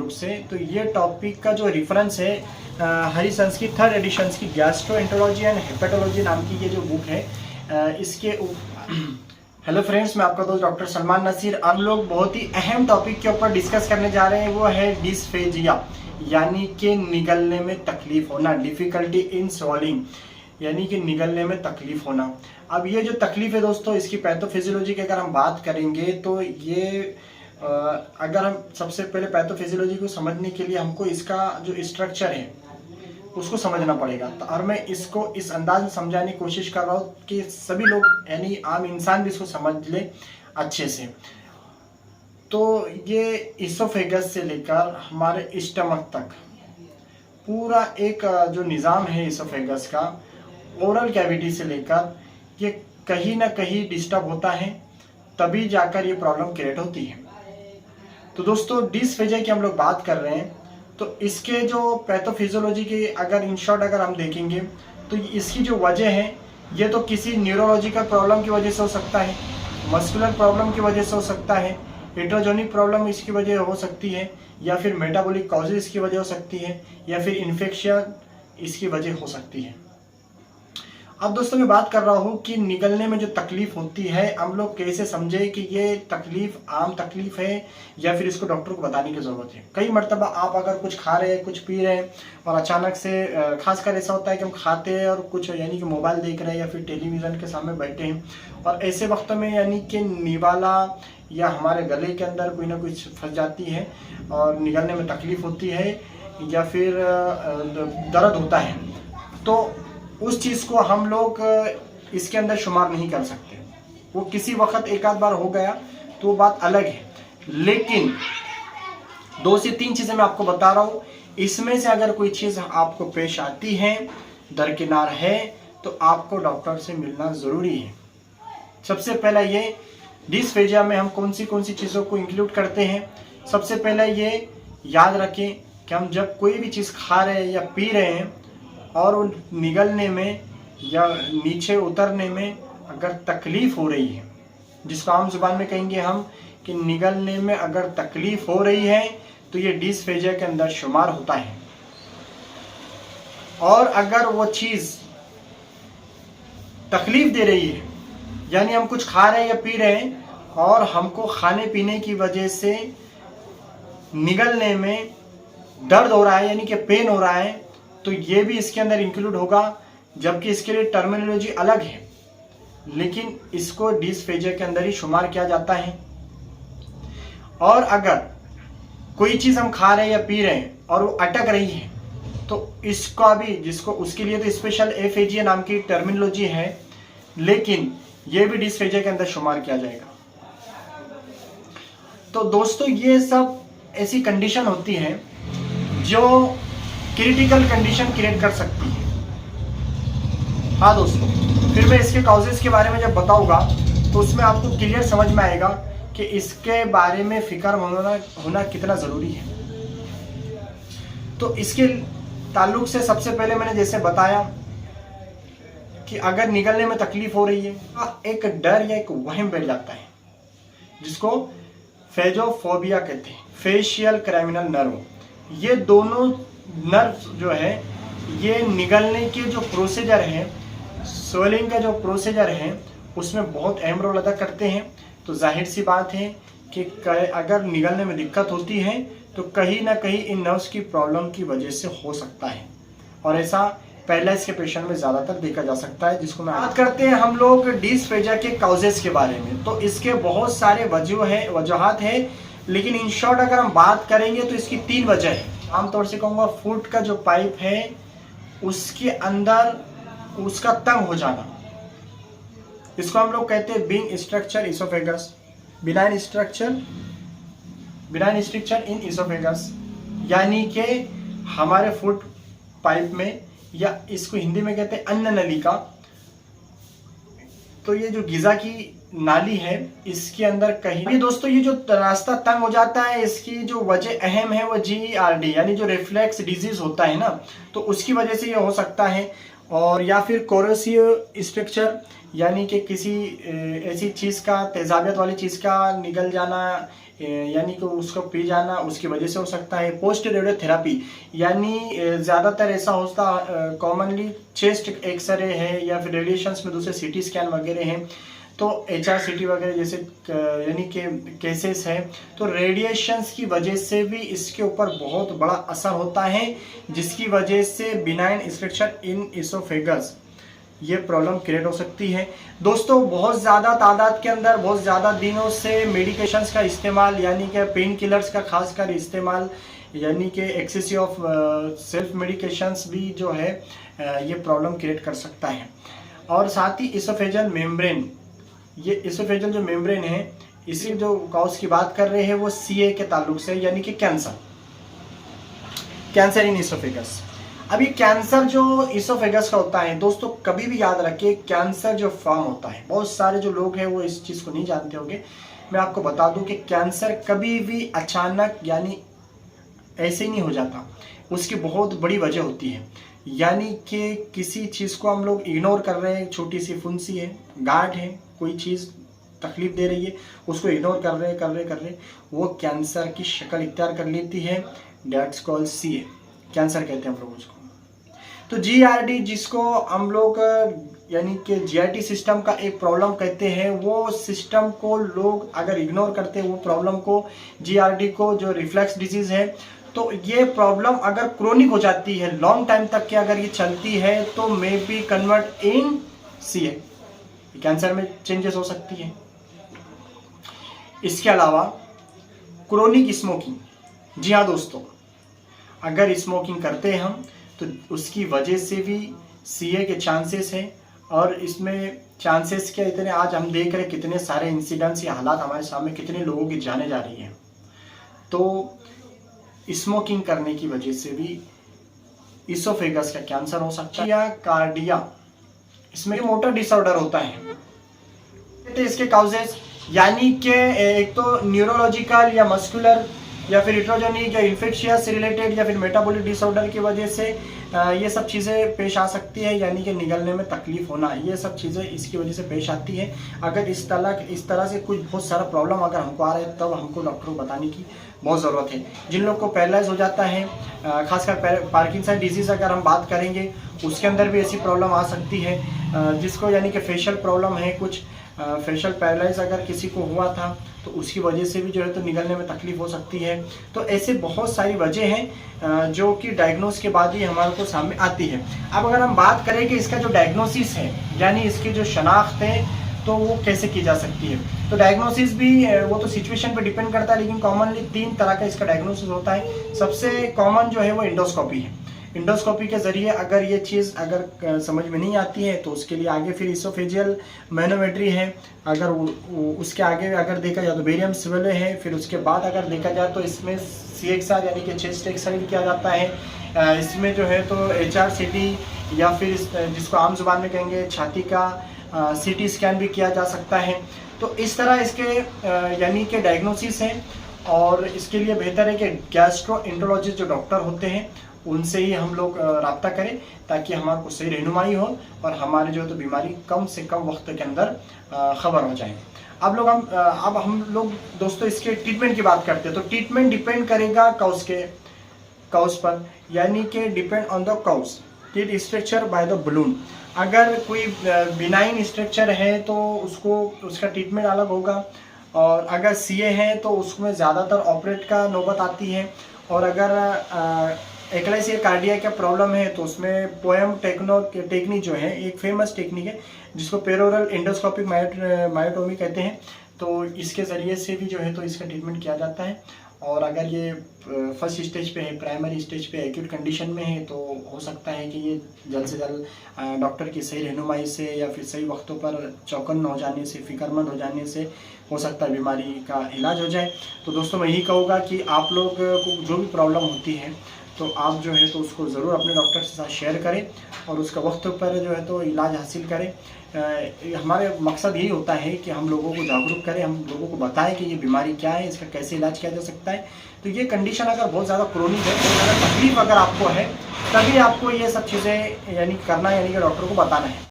ताल्लुक से। तो ये टॉपिक का जो रेफरेंस है हरिसंस की 3rd एडिशन की गैस्ट्रोएंटरोलॉजी एंड हेपेटोलॉजी नाम की ये जो बुक है इसके हेलो फ्रेंड्स, मैं आपका दोस्त डॉक्टर सलमान नसीर। हम लोग बहुत ही अहम टॉपिक के ऊपर डिस्कस करने जा रहे हैं, वो है डिस्फेजिया, यानी कि निगलने में तकलीफ होना, डिफिकल्टी इन स्वॉलिंग, यानी कि निगलने में तकलीफ होना। अब ये जो तकलीफ है दोस्तों, इसकी पैथोफिजियोलॉजी की अगर हम बात करेंगे तो ये अगर हम सबसे पहले पैथोफिजियोलॉजी को समझने के लिए हमको इसका जो स्ट्रक्चर है उसको समझना पड़ेगा। तो और मैं इसको इस अंदाज में समझाने की कोशिश कर रहा हूँ कि सभी लोग यानी आम इंसान भी इसको समझ ले अच्छे से। तो ये इसोफेगस से लेकर हमारे स्टमक तक पूरा एक जो निज़ाम है इसोफेगस का, ओरल कैविटी से लेकर ये कहीं ना कहीं डिस्टर्ब होता है, तभी जाकर ये प्रॉब्लम क्रिएट होती है। तो दोस्तों डिस्फेजिया की हम लोग बात कर रहे हैं, तो इसके जो पैथोफिजियोलॉजी की अगर इन शॉर्ट अगर हम देखेंगे तो इसकी जो वजह है ये तो किसी न्यूरोलॉजिकल प्रॉब्लम की वजह से हो सकता है, मस्कुलर प्रॉब्लम की वजह से हो सकता है, हेट्रोजेनिक प्रॉब्लम इसकी वजह हो सकती है, या फिर मेटाबॉलिक कॉजेज इसकी वजह हो सकती है, या फिर इन्फेक्शन इसकी वजह हो सकती है। अब दोस्तों मैं बात कर रहा हूँ कि निगलने में जो तकलीफ होती है हम लोग कैसे समझे कि ये तकलीफ आम तकलीफ है या फिर इसको डॉक्टर को बताने की ज़रूरत है। कई मरतबा आप अगर कुछ खा रहे हैं, कुछ पी रहे हैं और अचानक से खासकर ऐसा होता है कि हम खाते हैं और कुछ यानी कि मोबाइल देख रहे हैं या फिर टेलीविज़न के सामने बैठे हैं, और ऐसे वक्त में यानी कि निवाला या हमारे गले के अंदर कोई ना कुछ फंस जाती है और निगलने में तकलीफ होती है या फिर दर्द होता है, तो उस चीज़ को हम लोग इसके अंदर शुमार नहीं कर सकते। वो किसी वक्त एक आध बार हो गया तो वो बात अलग है, लेकिन 2 से 3 चीज़ें मैं आपको बता रहा हूँ, इसमें से अगर कोई चीज़ आपको पेश आती है, दरकिनार है, तो आपको डॉक्टर से मिलना ज़रूरी है। सबसे पहला ये डिस्फेजिया में हम कौन सी चीज़ों को इंक्लूड करते हैं। सबसे पहले ये याद रखें कि हम जब कोई भी चीज़ खा रहे हैं या पी रहे हैं और वो निगलने में या नीचे उतरने में अगर तकलीफ़ हो रही है, जिसको आम जुबान में कहेंगे हम कि निगलने में अगर तकलीफ़ हो रही है, तो ये डिस्फेजिया के अंदर शुमार होता है। और अगर वो चीज़ तकलीफ़ दे रही है, यानी हम कुछ खा रहे हैं या पी रहे हैं और हमको खाने पीने की वजह से निगलने में दर्द हो रहा है, यानी कि पेन हो रहा है, तो ये भी इसके अंदर इंक्लूड होगा। जबकि इसके लिए टर्मिनोलॉजी अलग है, लेकिन इसको डिस्फेजिया के अंदर ही शुमार किया जाता है। और अगर कोई चीज़ हम खा रहे हैं या पी रहे हैं और वो अटक रही है, तो इसका भी जिसको उसके लिए तो स्पेशल एफेजिया नाम की टर्मिनोलॉजी है, लेकिन ये भी डिस्फेजिया के अंदर शुमार किया जाएगा। तो दोस्तों ये सब ऐसी कंडीशन होती है जो क्रिटिकल कंडीशन क्रिएट कर सकती है। हाँ दोस्तों, फिर मैं इसके कॉजेज़ के बारे में जब बताऊंगा तो उसमें आपको क्लियर समझ में आएगा कि इसके बारे में फिक्र होना कितना ज़रूरी है। तो इसके ताल्लुक से सबसे पहले मैंने जैसे बताया कि अगर निगलने में तकलीफ हो रही है, एक डर या एक वहम बैठ जाता है, जिसको फेजोफोबिया कहते हैं, फेशियल क्राइमिनल नर्व। ये दोनों नर्व जो है ये निगलने के जो प्रोसीजर है, स्वेलिंग का जो प्रोसीजर है, उसमें बहुत अहम रोल अदा करते हैं। तो जाहिर सी बात है कि अगर निगलने में दिक्कत होती है तो कहीं ना कहीं इन नर्व्स की प्रॉब्लम की वजह से हो सकता है, और ऐसा पैरालाइज के पेशेंट में ज़्यादातर देखा जा सकता है। जिसको मैं बात करते हैं हम लोग डिस्फेजिया के काउजेस के बारे में, तो इसके बहुत सारे वजूहात है, लेकिन इन शॉर्ट अगर हम बात करेंगे तो इसकी 3 वजह है। आमतौर से कहूँगा फूड का जो पाइप है उसके अंदर उसका तंग हो जाना, इसको हम लोग कहते हैं benign structure oesophagus, benign structure in oesophagus, यानी कि हमारे फूड पाइप में, या इसको हिंदी में कहते हैं अन्न नलिका। तो ये जो गिजा की नाली है इसके अंदर कहीं भी दोस्तों ये जो रास्ता तंग हो जाता है, इसकी जो वजह अहम है वो GERD यानी जो रिफ्लेक्स डिजीज होता है ना, तो उसकी वजह से ये हो सकता है। और या फिर कोरोसिव स्ट्रक्चर, यानी कि किसी ऐसी चीज़ का, तेजाबियत वाली चीज़ का निगल जाना, यानी कि उसको पी जाना उसकी वजह से हो सकता है। पोस्ट रेडियोथेरापी यानी ज़्यादातर ऐसा होता कॉमनली चेस्ट एक्सरे है या फिर रेडिएशंस में दूसरे सीटी स्कैन वगैरह हैं, तो HRCT वगैरह जैसे यानी कि केसेस है, तो रेडिएशंस की वजह से भी इसके ऊपर बहुत बड़ा असर होता है, जिसकी वजह से बिनाइन स्ट्रक्चर इन इसोफेगस ये प्रॉब्लम क्रिएट हो सकती है। दोस्तों बहुत ज़्यादा तादाद के अंदर बहुत ज़्यादा दिनों से मेडिकेशंस का इस्तेमाल यानी कि पेन किलर्स का खासकर इस्तेमाल यानी कि एक्सेसिव ऑफ सेल्फ मेडिकेशंस भी जो है ये प्रॉब्लम क्रिएट कर सकता है। और साथ ही इसोफेजल मेम्ब्रेन, ये इसोफेजल जो मेम्ब्रेन है इसी जो कॉज की बात कर रहे हैं वो CA के ताल्लुक से यानी कि कैंसर इन इसोफेगस। अभी कैंसर जो इसोफेगस का होता है दोस्तों, कभी भी याद रखिए कैंसर जो फॉर्म होता है, बहुत सारे जो लोग हैं वो इस चीज़ को नहीं जानते होंगे, मैं आपको बता दूं कि कैंसर कभी भी अचानक यानी ऐसे नहीं हो जाता, उसकी बहुत बड़ी वजह होती है। यानी कि किसी चीज़ को हम लोग इग्नोर कर रहे हैं, छोटी सी फुंसी है, गांठ है, कोई चीज़ तकलीफ दे रही है, उसको इग्नोर कर रहे वो कैंसर की शक्ल इख्तियार कर लेती है। डेट्स कॉल्ड CA, कैंसर कहते हैं हम लोग उसको। तो GERD जिसको हम लोग यानी कि GIT सिस्टम का एक प्रॉब्लम कहते हैं, वो सिस्टम को लोग अगर इग्नोर करते हैं वो प्रॉब्लम को, GERD को जो रिफ्लेक्स डिजीज़ है, तो ये प्रॉब्लम अगर क्रोनिक हो जाती है, लॉन्ग टाइम तक के अगर ये चलती है तो may be convert in CA, cancer में चेंजेस हो सकती है। इसके अलावा क्रोनिक स्मोकिंग, जी हाँ दोस्तों, अगर स्मोकिंग करते हैं हम तो उसकी वजह से भी CA के चांसेस हैं। और इसमें चांसेस क्या इतने, आज हम देख रहे कितने सारे इंसिडेंट्स या हालात हमारे सामने, कितने लोगों की जाने जा रही हैं। तो स्मोकिंग करने की वजह से भी इसोफेगस का कैंसर हो सकता है। या कार्डिया, इसमें मोटर डिसऑर्डर होता है, तो इसके काउजेस यानी कि एक तो न्यूरोलॉजिकल या मस्कुलर या फिर हिट्रोजेनिक या इन्फेक्शियस रिलेटेड या फिर मेटाबॉलिक डिसऑर्डर की वजह से ये सब चीज़ें पेश आ सकती है, यानी कि निगलने में तकलीफ होना, ये सब चीज़ें इसकी वजह से पेश आती है। अगर इस तरह से कुछ बहुत सारा प्रॉब्लम अगर हमको आ रहा है तब हमको डॉक्टर को बताने की बहुत ज़रूरत है। जिन लोग को पैरालाइज हो जाता है, खासकर पार्किंसन डिजीज़ अगर हम बात करेंगे उसके अंदर भी ऐसी प्रॉब्लम आ सकती है, जिसको यानी कि फेशियल प्रॉब्लम है, कुछ फेशियल पैरालाइज अगर किसी को हुआ था तो उसकी वजह से भी जो है तो निगलने में तकलीफ हो सकती है। तो ऐसे बहुत सारी वजह हैं जो कि डायग्नोस के बाद ही हमारे को सामने आती है। अब अगर हम बात करें कि इसका जो डायग्नोसिस है यानी इसकी जो शनाख्त है तो वो कैसे की जा सकती है, तो डायग्नोसिस भी वो तो सिचुएशन पे डिपेंड करता है, लेकिन कॉमनली 3 तरह का इसका डायग्नोसिस होता है। सबसे कॉमन जो है वो इंडोस्कोपी है। इंडोस्कोपी के ज़रिए अगर ये चीज़ अगर समझ में नहीं आती है तो उसके लिए आगे फिर इसोफेजियल मैनोमेट्री है, अगर उसके आगे अगर देखा जाए तो बेरियम स्वेले है, फिर उसके बाद अगर देखा जाए तो इसमें CXR यानी कि चेस्ट एक्सरे भी किया जाता है। इसमें जो है तो HRCT या फिर जिसको आम जुबान में कहेंगे छाती का CT स्कैन भी किया जा सकता है। तो इस तरह इसके यानी कि डायग्नोसिस है, और इसके लिए बेहतर है कि गैस्ट्रोएंटरोलॉजिस्ट जो डॉक्टर होते हैं उनसे ही हम लोग रब्ता करें ताकि हमारे को सही रहनुमाई हो और हमारे जो है तो बीमारी कम से कम वक्त के अंदर खबर हो जाए। अब हम लोग दोस्तों इसके ट्रीटमेंट की बात करते हैं, तो ट्रीटमेंट डिपेंड करेगा काउस पर, यानी कि depend on the cows, teeth structure by the balloon. अगर कोई बिनाइन स्ट्रक्चर है तो उसका ट्रीटमेंट अलग होगा, और अगर CA है तो उसमें ज़्यादातर ऑपरेट का नौबत आती है। और अगर एक्लाइसिया कार्डिया का प्रॉब्लम है तो उसमें पोएम टेक्निक जो है एक फेमस टेक्निक है जिसको पेरोरल एंडोस्कोपिक मायोटोमी कहते हैं, तो इसके ज़रिए से भी जो है तो इसका ट्रीटमेंट किया जाता है। और अगर ये फर्स्ट स्टेज पे है, प्राइमरी स्टेज पे एक्यूट कंडीशन में है, तो हो सकता है कि ये जल्द से जल्द डॉक्टर की सही रहनुमाई से या फिर सही वक्तों पर चौकन्न हो जाने से, फिक्रमंद हो जाने से हो सकता है बीमारी का इलाज हो जाए। तो दोस्तों मैं यही कहूँगा कि आप लोग को जो भी प्रॉब्लम होती है तो आप जो है तो उसको ज़रूर अपने डॉक्टर के साथ शेयर करें और उसका वक्त पर जो है तो इलाज हासिल करें। हमारे मकसद यही होता है कि हम लोगों को जागरूक करें, हम लोगों को बताएं कि ये बीमारी क्या है, इसका कैसे इलाज किया जा सकता है। तो ये कंडीशन अगर बहुत ज़्यादा क्रोनिक है, बहुत ज़्यादा तकलीफ अगर आपको है, तभी आपको ये सब चीज़ें यानी करना है, यानी कि डॉक्टर को बताना है।